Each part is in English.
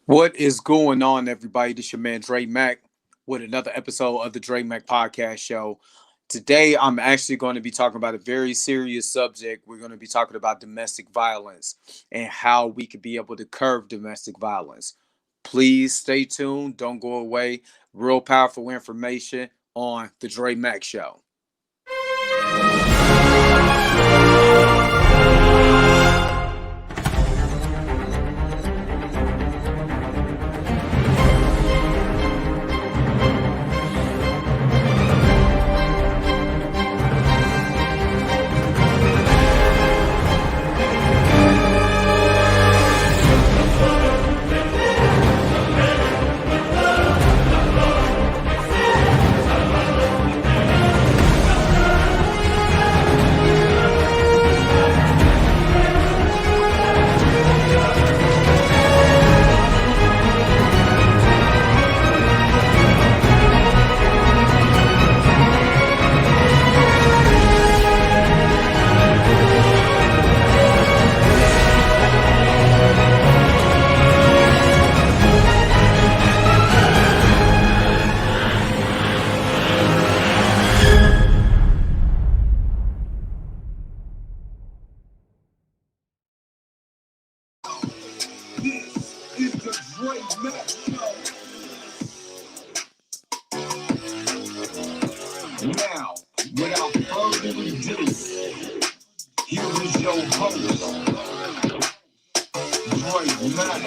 What is going on, everybody? This your man Dre Mack with another episode of the Dre Mack Podcast Show. Today, I'm actually going to be talking about a very serious subject. We're going to be talking about domestic violence and how we could be able to curb domestic violence. Please stay tuned. Don't go away. Real powerful information on the Dre Mack Show. This is the Dre Mack Show. Now, without further ado, here is your host, Dre Mack.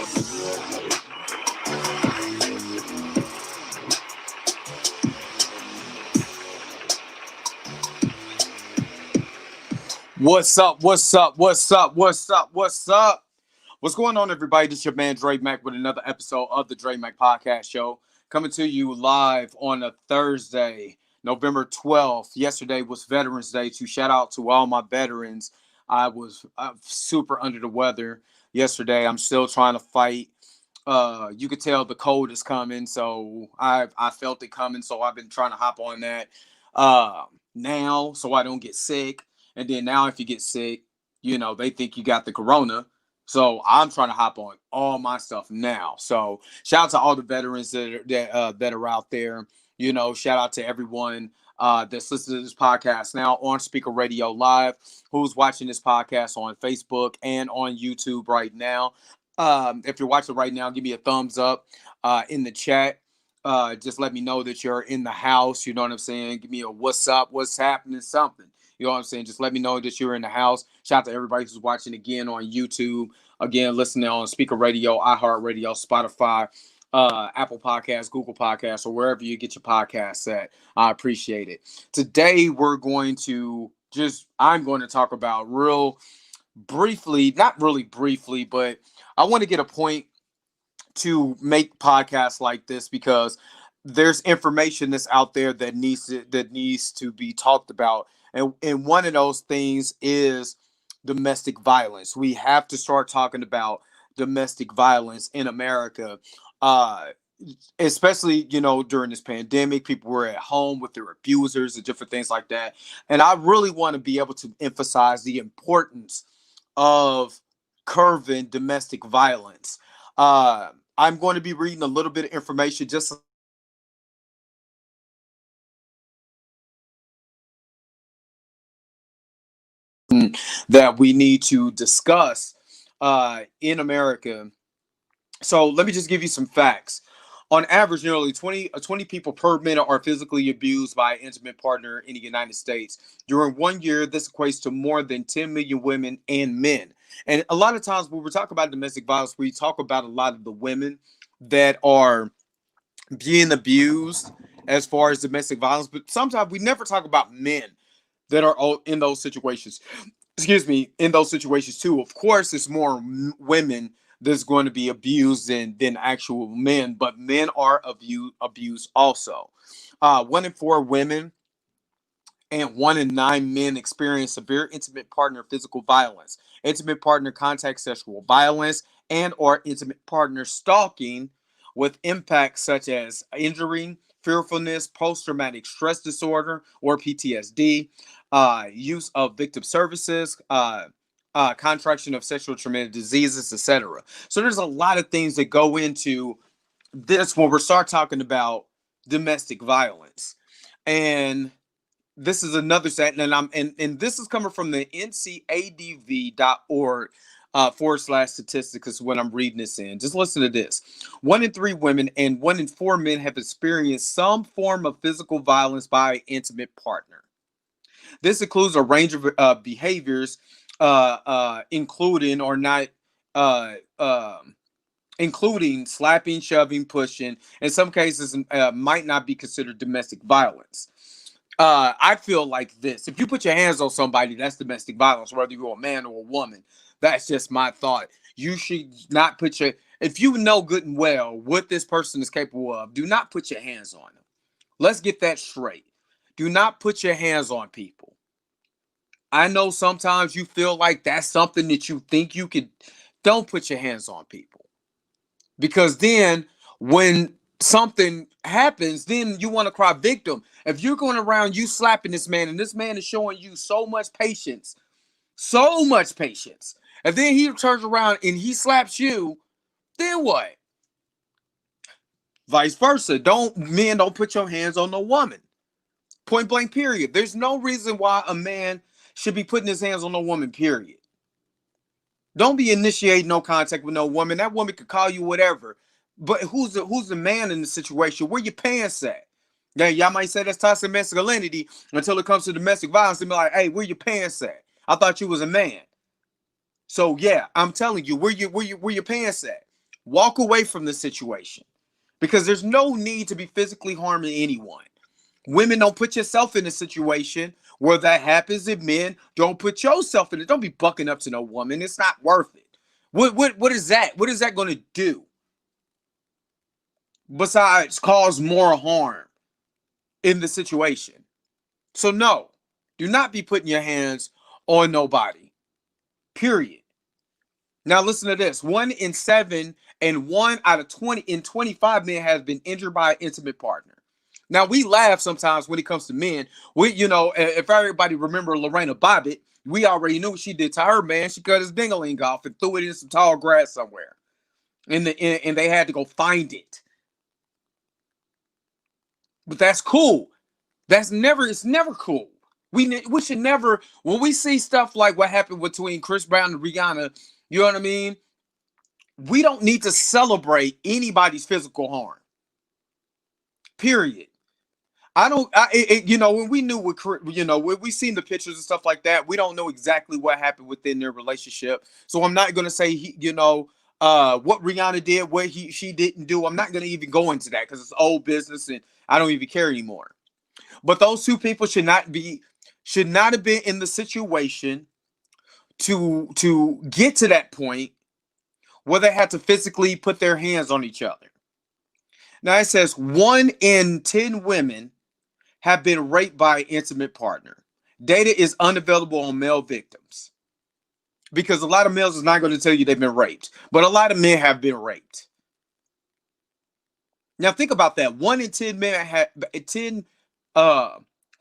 What's up? What's up? What's up? What's up? What's up? What's going on, everybody? This is your man Dre Mack with another episode of the Dre Mack Podcast Show, coming to you live on a Thursday, November 12th. Yesterday was Veterans Day. To shout out to all my veterans. I was super under the weather yesterday. I'm still trying to fight. You could tell the cold is coming, so I felt it coming. So I've been trying to hop on that now, so I don't get sick. And then now, if you get sick, they think you got the corona. So I'm trying to hop on all my stuff now. So shout out to all the veterans that are out there. Shout out to everyone that's listening to this podcast now on Speaker Radio Live, who's watching this podcast on Facebook and on YouTube right now. If you're watching right now, give me a thumbs up in the chat. Just let me know that you're in the house. You know what I'm saying? Give me a what's up, what's happening, something. You know what I'm saying? Just let me know that you're in the house. Shout out to everybody who's watching again on YouTube. Again, listening on Speaker Radio, iHeartRadio, Spotify, Apple Podcasts, Google Podcasts, or wherever you get your podcasts at. I appreciate it. Today, I'm going to talk about real briefly, not really briefly, but I want to get a point to make podcasts like this because there's information that's out there that needs to be talked about. And one of those things is domestic violence. We have to start talking about domestic violence in America. Uh, Especially, during this pandemic, people were at home with their abusers and different things like that. And I really want to be able to emphasize the importance of curbing domestic violence. I'm going to be reading a little bit of information just that we need to discuss in America. So let me just give you some facts. On average, nearly 20 people per minute are physically abused by an intimate partner in the United States. During 1 year, this equates to more than 10 million women and men. And a lot of times when we talk about domestic violence, we talk about a lot of the women that are being abused as far as domestic violence, but sometimes we never talk about men that are in those situations. Excuse me, in those situations too. Of course, it's more women that's going to be abused than actual men, but men are abused also. 1 in 4 women and 1 in 9 men experience severe intimate partner physical violence, intimate partner contact sexual violence, and or intimate partner stalking with impacts such as injury, fearfulness, post-traumatic stress disorder or PTSD, use of victim services, contraction of sexual transmitted diseases, etc. So there's a lot of things that go into this when we start talking about domestic violence. And this is another set, and this is coming from the ncadv.org / statistics is what I'm reading this in. Just listen to this. 1 in 3 women and 1 in 4 men have experienced some form of physical violence by an intimate partner. This includes a range of behaviors, including or not, uh, um including slapping, shoving, pushing. In some cases, might not be considered domestic violence. I feel like this: if you put your hands on somebody, that's domestic violence, whether you're a man or a woman. That's just my thought. You should not put your, if you know good and well what this person is capable of, do not put your hands on them. Let's get that straight. Do not put your hands on people. I know sometimes you feel like that's something that you think you could. Don't put your hands on people, because then when something happens, then you want to cry victim. If you're going around you slapping this man and this man is showing you so much patience, and then he turns around and he slaps you, then what? Vice versa. Don't put your hands on no woman. Point blank, period. There's no reason why a man should be putting his hands on no woman, period. Don't be initiating no contact with no woman. That woman could call you whatever. But who's the man in the situation? Where your pants at? Yeah, y'all might say that's toxic masculinity until it comes to domestic violence and be like, hey, where your pants at? I thought you was a man. So yeah, I'm telling you, where your pants at? Walk away from the situation. Because there's no need to be physically harming anyone. Women, don't put yourself in a situation where that happens, and men, don't put yourself in it. Don't be bucking up to no woman. It's not worth it. What is that? What is that going to do besides cause more harm in the situation? So no, do not be putting your hands on nobody. Period. Now listen to this. 1 in 7 and 1 out of 20 in 25 men has been injured by an intimate partner. Now we laugh sometimes when it comes to men. If everybody remember Lorena Bobbitt, we already knew what she did to her man. She cut his dingling off and threw it in some tall grass somewhere, and they had to go find it. But that's cool. It's never cool. We should never, when we see stuff like what happened between Chris Brown and Rihanna, you know what I mean? We don't need to celebrate anybody's physical harm. Period. When we knew when we seen the pictures and stuff like that, we don't know exactly what happened within their relationship. So I'm not going to say, what Rihanna did, what she didn't do. I'm not going to even go into that because it's old business and I don't even care anymore. But those two people should not have been in the situation to get to that point where they had to physically put their hands on each other. Now it says 1 in 10 women have been raped by an intimate partner. Data is unavailable on male victims because a lot of males is not going to tell you they've been raped, but a lot of men have been raped. Now think about that. 1 in 10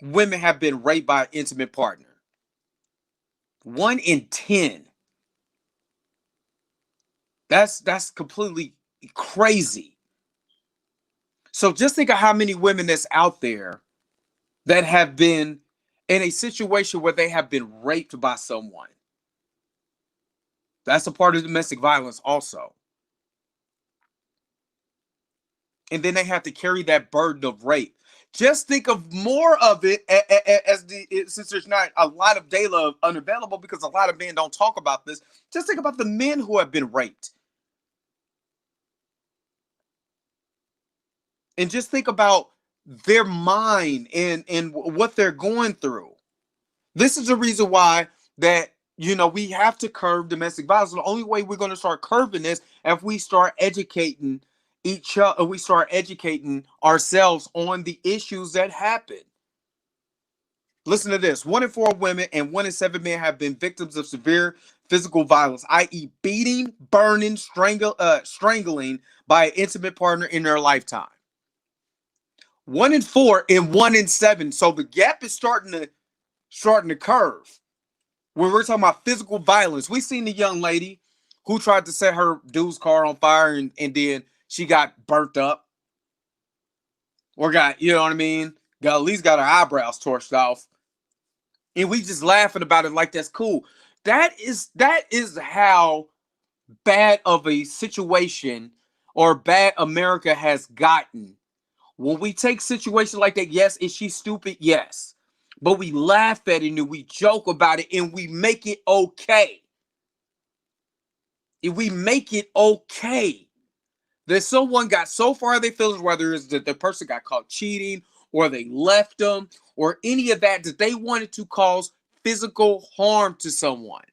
women have been raped by an intimate partner. 1 in 10. That's completely crazy. So just think of how many women that's out there that have been in a situation where they have been raped by someone. That's a part of domestic violence also. And then they have to carry that burden of rape. Just think of more of it since there's not a lot of data unavailable because a lot of men don't talk about this. Just think about the men who have been raped. And just think about their mind and what they're going through. This is the reason why that we have to curb domestic violence. The only way we're going to start curbing this if we start educating each other, we start educating ourselves on the issues that happen. Listen to this. 1 in 4 women and 1 in 7 men have been victims of severe physical violence, i.e. beating, burning, strangling by an intimate partner in their lifetime. 1 in 4 and 1 in 7. So the gap is starting to curve. When we're talking about physical violence, we seen the young lady who tried to set her dude's car on fire and then she got burnt up or got, you know what I mean? Got at least got her eyebrows torched off. And we just laughing about it like that's cool. That is how bad of a situation or bad America has gotten. When we take situations like that, yes, is she stupid? Yes. But we laugh at it and we joke about it and we make it okay. If we make it okay that someone got so far in their feelings, whether it's that the person got caught cheating or they left them or any of that, that they wanted to cause physical harm to someone.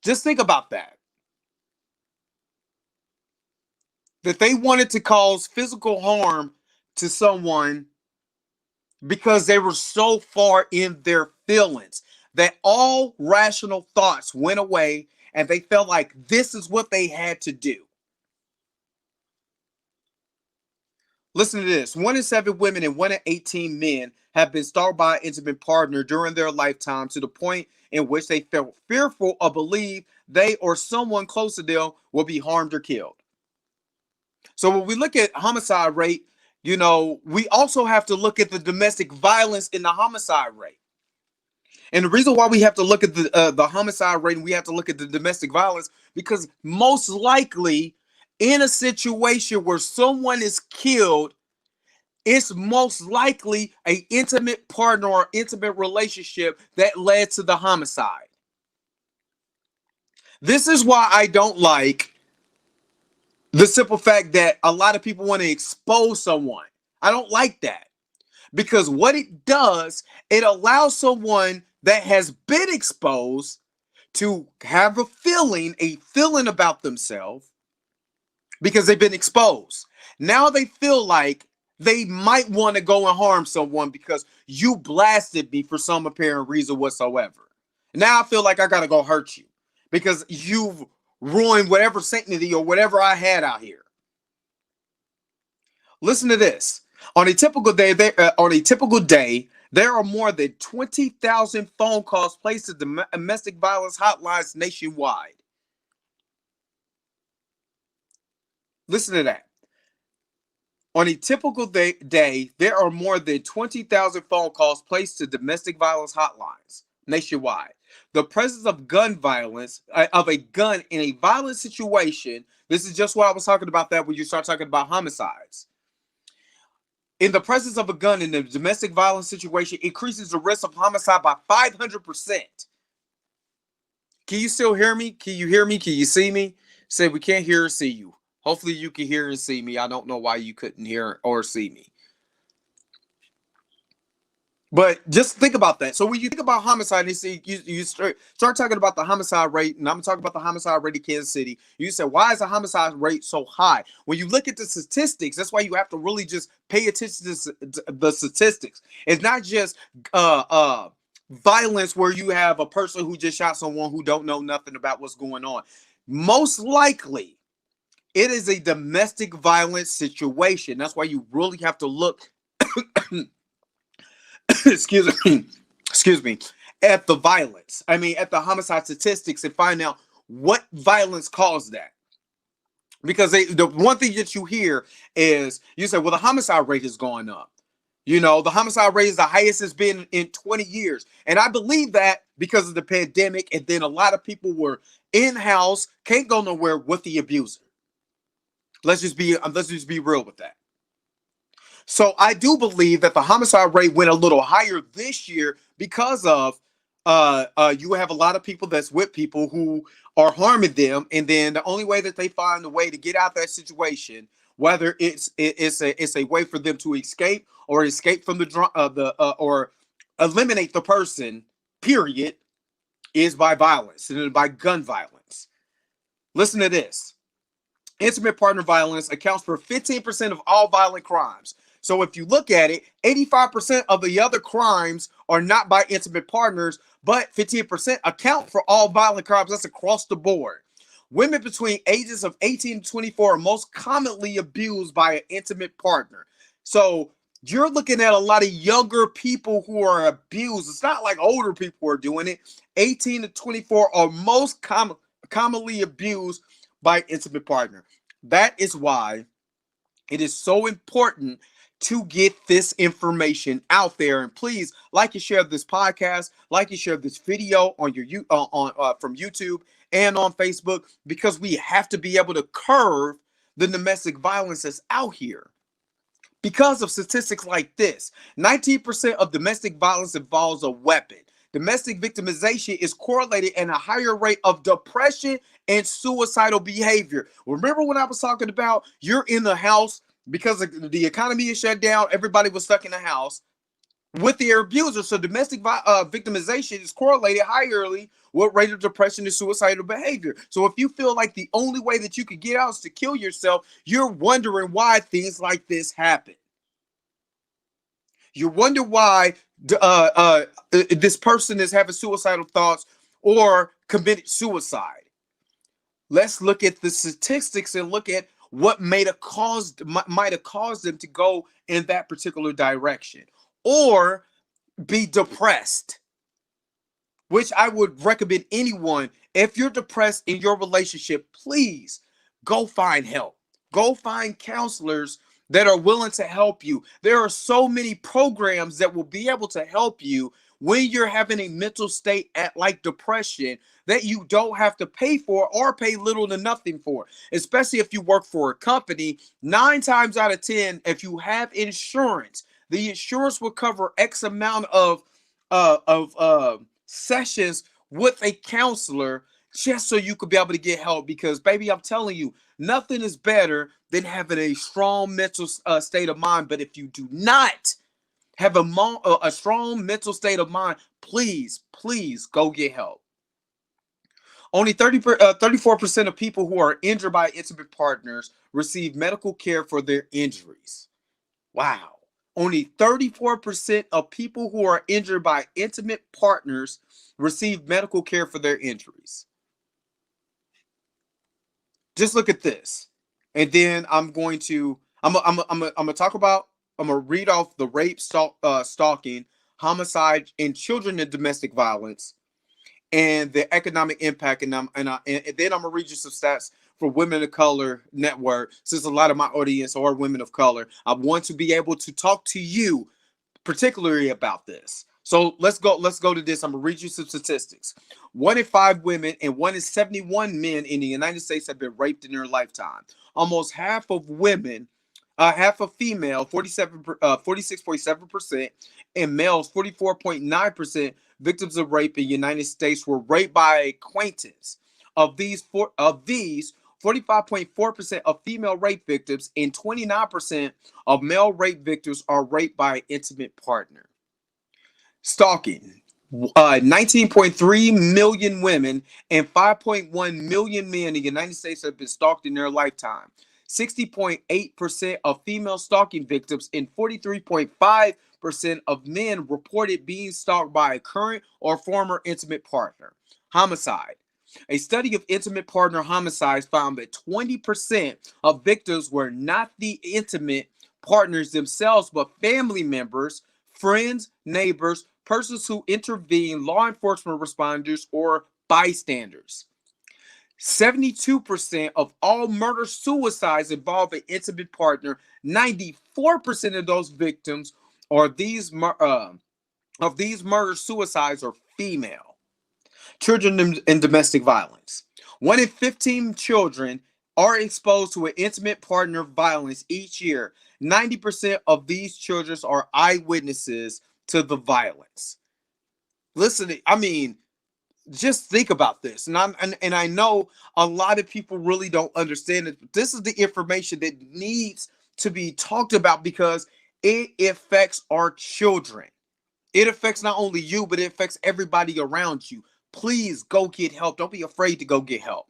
Just think about that. That they wanted to cause physical harm to someone because they were so far in their feelings that all rational thoughts went away and they felt like this is what they had to do. Listen to this. 1 in 7 women and 1 in 18 men have been stalked by an intimate partner during their lifetime to the point in which they felt fearful or believe they or someone close to them will be harmed or killed. So when we look at homicide rate, we also have to look at the domestic violence in the homicide rate. And the reason why we have to look at the homicide rate and we have to look at the domestic violence, because most likely in a situation where someone is killed, it's most likely an intimate partner or intimate relationship that led to the homicide. This is why I don't like the simple fact that a lot of people want to expose someone. I don't like that, because what it does, it allows someone that has been exposed to have a feeling about themselves because they've been exposed. Now they feel like they might want to go and harm someone because you blasted me for some apparent reason whatsoever. Now I feel like I got to go hurt you because you've ruined whatever sanctity or whatever I had out here. Listen to this. On a typical day, there are more than 20,000 phone calls placed to domestic violence hotlines nationwide. Listen to that. On a typical day, there are more than 20,000 phone calls placed to domestic violence hotlines nationwide. The presence of gun violence, of a gun in a violent situation, this is just what I was talking about that when you start talking about homicides. In the presence of a gun in a domestic violence situation increases the risk of homicide by 500%. Can you still hear me? Can you hear me? Can you see me? Say we can't hear or see you. Hopefully you can hear and see me. I don't know why you couldn't hear or see me. But just think about that. So when you think about homicide, you start talking about the homicide rate, and I'm talking about the homicide rate in Kansas City. You said, why is the homicide rate so high? When you look at the statistics, that's why you have to really just pay attention to the statistics. It's not just violence where you have a person who just shot someone who don't know nothing about what's going on. Most likely, it is a domestic violence situation. That's why you really have to look excuse me, at the violence. I mean, at the homicide statistics and find out what violence caused that. Because the one thing that you hear is, you say, well, the homicide rate is going up. The homicide rate is the highest it's been in 20 years. And I believe that because of the pandemic, and then a lot of people were in-house, can't go nowhere with the abuser. Let's just be real with that. So I do believe that the homicide rate went a little higher this year because of you have a lot of people that's with people who are harming them, and then the only way that they find a way to get out that situation, whether it's a way for them to escape or escape from or eliminate the person, period, is by violence and by gun violence. Listen to this. Intimate partner violence accounts for 15% of all violent crimes. So if you look at it, 85% of the other crimes are not by intimate partners, but 15% account for all violent crimes. That's across the board. Women between ages of 18 to 24 are most commonly abused by an intimate partner. So You're looking at a lot of younger people who are abused. It's not like older people are doing it. 18 to 24 are most commonly abused by intimate partner. That is why it is so important to get this information out there. And please like and share this podcast, like and share this video on your on from YouTube and on Facebook, because we have to be able to curb the domestic violence that's out here. Because of statistics like this, 19% of domestic violence involves a weapon. Domestic victimization is correlated in a higher rate of depression and suicidal behavior. Remember when I was talking about you're in the house because the economy is shut down, everybody was stuck in the house with their abuser. So domestic victimization is correlated higherly with rate of depression and suicidal behavior. So if you feel like the only way that you could get out is to kill yourself, you're wondering why things like this happen. You wonder why this person is having suicidal thoughts or committed suicide. Let's look at the statistics and look at what might have caused them to go in that particular direction, or be depressed, which I would recommend anyone. If you're depressed in your relationship, please go find help. Go find counselors that are willing to help you. There are so many programs that will be able to help you when you're having a mental state at like depression that you don't have to pay for or pay little to nothing for, especially if you work for a company. 9 times out of 10, if you have insurance, the insurance will cover X amount of sessions with a counselor, just so you could be able to get help. Because baby, I'm telling you, nothing is better than having a strong mental state of mind. But if you do not have a strong mental state of mind, please go get help. Only 34% of people who are injured by intimate partners receive medical care for their injuries. Wow. Only 34% of people who are injured by intimate partners receive medical care for their injuries. Just look at this. And then I'm going to talk about, I'm going to read off the rape, stalking, homicide, and children in domestic violence, and the economic impact. And then I'm gonna read you some stats for Women of Color Network. Since a lot of my audience are women of color, I want to be able to talk to you particularly about this. So let's go to this. I'm gonna read you some statistics. 1 in 5 women and 1 in 71 men in the United States have been raped in their lifetime. Almost half of women, half of female, 46.7%, and males, 44.9%, victims of rape in the United States were raped by acquaintance. Of these 45.4% of female rape victims and 29% of male rape victims are raped by an intimate partner. Stalking. 19.3 million women and 5.1 million men in the United States have been stalked in their lifetime. 60.8% of female stalking victims and 43.5% of men reported being stalked by a current or former intimate partner. Homicide. A study of intimate partner homicides found that 20% of victims were not the intimate partners themselves, but family members, friends, neighbors, persons who intervene, law enforcement responders, or bystanders. 72% of all murder suicides involve an intimate partner. 94% of those victims are these of these murder suicides are female. Children in domestic violence. 1 in 15 children are exposed to an intimate partner violence each year. 90% of these children are eyewitnesses to the violence. Listen, I mean, just think about this. And I know a lot of people really don't understand it, but this is the information that needs to be talked about, because it affects our children. It affects not only you, but it affects everybody around you. Please go get help. Don't be afraid to go get help.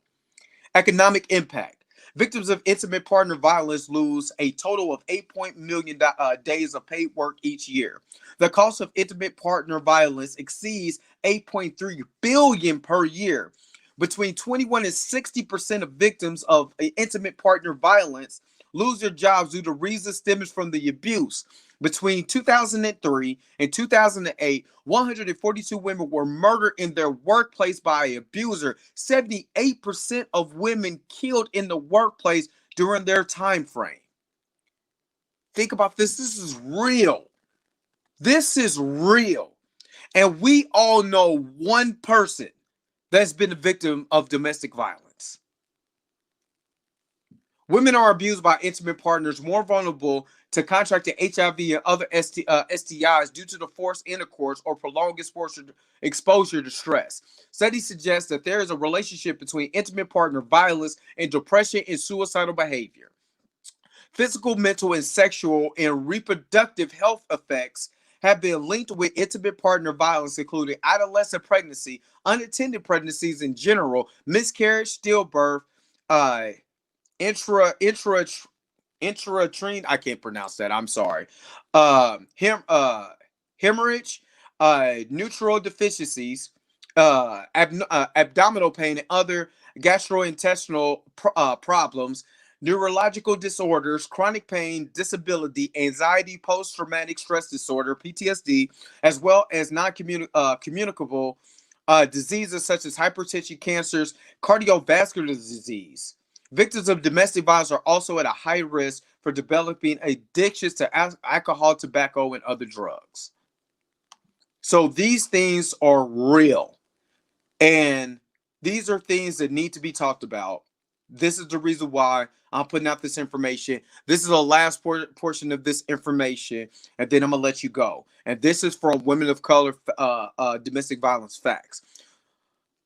Economic impact. Victims of intimate partner violence lose a total of 8 million days of paid work each year. The cost of intimate partner violence exceeds 8.3 billion per year. Between 21 and 60% of victims of intimate partner violence lose their jobs due to reasons stemming from the abuse. Between 2003 and 2008, 142 women were murdered in their workplace by an abuser. 78% of women killed in the workplace during their time frame. Think about this. This is real. This is real. And we all know one person that's been a victim of domestic violence. Women are abused by intimate partners, more vulnerable to contracting HIV and other STIs due to the forced intercourse or prolonged exposure to stress. Studies suggest that there is a relationship between intimate partner violence and depression and suicidal behavior. Physical, mental, and sexual and reproductive health effects have been linked with intimate partner violence, including adolescent pregnancy, unattended pregnancies in general, miscarriage, stillbirth, uh, intra intra intrauterine. I can't pronounce that. I'm sorry. Hemorrhage, nutritional deficiencies, abdominal pain, and other gastrointestinal problems, neurological disorders, chronic pain, disability, anxiety, post-traumatic stress disorder (PTSD), as well as non-communicable diseases such as hypertension, cancers, cardiovascular disease. Victims of domestic violence are also at a high risk for developing addictions to alcohol, tobacco, and other drugs. So these things are real. And these are things that need to be talked about. This is the reason why I'm putting out this information. This is the last portion of this information, and then I'm going to let you go. And this is from Women of Color Domestic Violence Facts.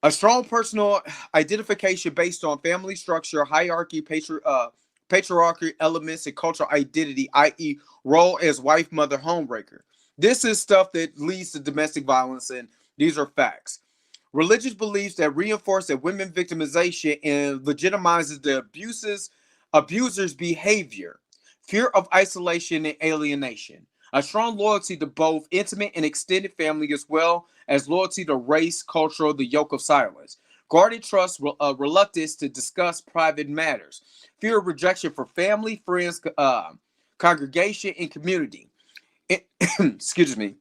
A strong personal identification based on family structure, hierarchy, patriarchy elements, and cultural identity, i.e., role as wife, mother, homebreaker. This is stuff that leads to domestic violence, and these are facts. Religious beliefs that reinforce that women victimization and legitimizes the abuser's behavior. Fear of isolation and alienation. A strong loyalty to both intimate and extended family, as well as loyalty to race, culture, the yoke of silence. Guarded trust, reluctance to discuss private matters. Fear of rejection for family, friends, congregation, and community. Excuse me.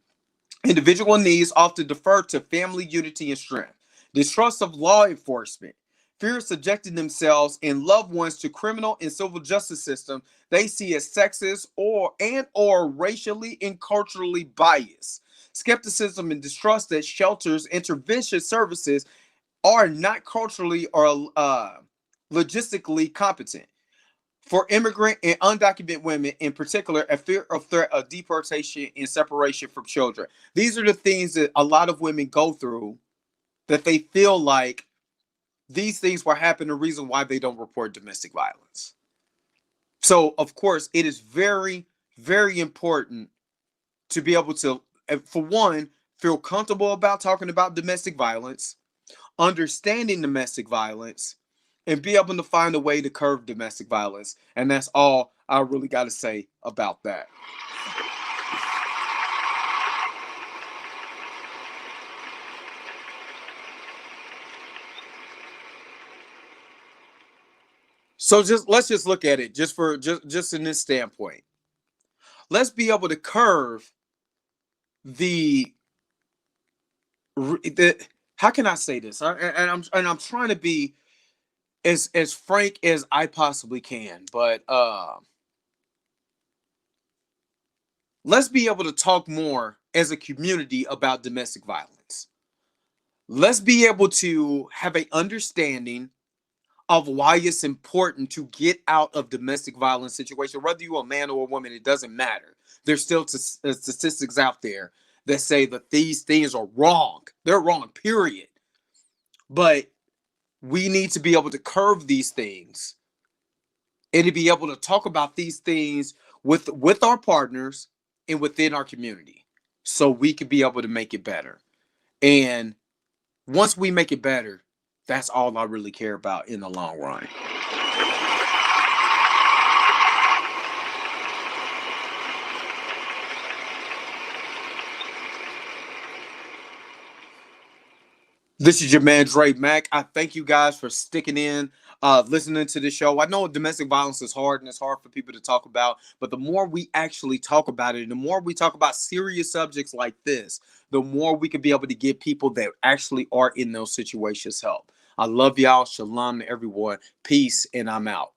Individual needs often defer to family unity and strength. Distrust of law enforcement. Fear of subjecting themselves and loved ones to criminal and civil justice system they see as sexist or racially and culturally biased. Skepticism and distrust that shelters intervention services are not culturally or logistically competent. For immigrant and undocumented women in particular, a fear of threat of deportation and separation from children. These are the things that a lot of women go through, that they feel like these things will happen, the reason why they don't report domestic violence. So, of course, it is very, very important to be able to, for one, feel comfortable about talking about domestic violence, understanding domestic violence, and be able to find a way to curb domestic violence. And that's all I really got to say about that. So let's just look at it just in this standpoint. Let's be able to curve the how can I say this? And I'm trying to be as frank as I possibly can, but let's be able to talk more as a community about domestic violence. Let's be able to have an understanding of why it's important to get out of domestic violence situation. Whether you're a man or a woman, it doesn't matter. There's still statistics out there that say that these things are wrong. They're wrong, period. But we need to be able to curve these things and to be able to talk about these things with our partners and within our community, so we can be able to make it better. And once we make it better, that's all I really care about in the long run. This is your man Dre Mack. I thank you guys for sticking in, listening to the show. I know domestic violence is hard and it's hard for people to talk about, but the more we actually talk about it, and the more we talk about serious subjects like this, the more we can be able to give people that actually are in those situations help. I love y'all. Shalom to everyone. Peace, and I'm out.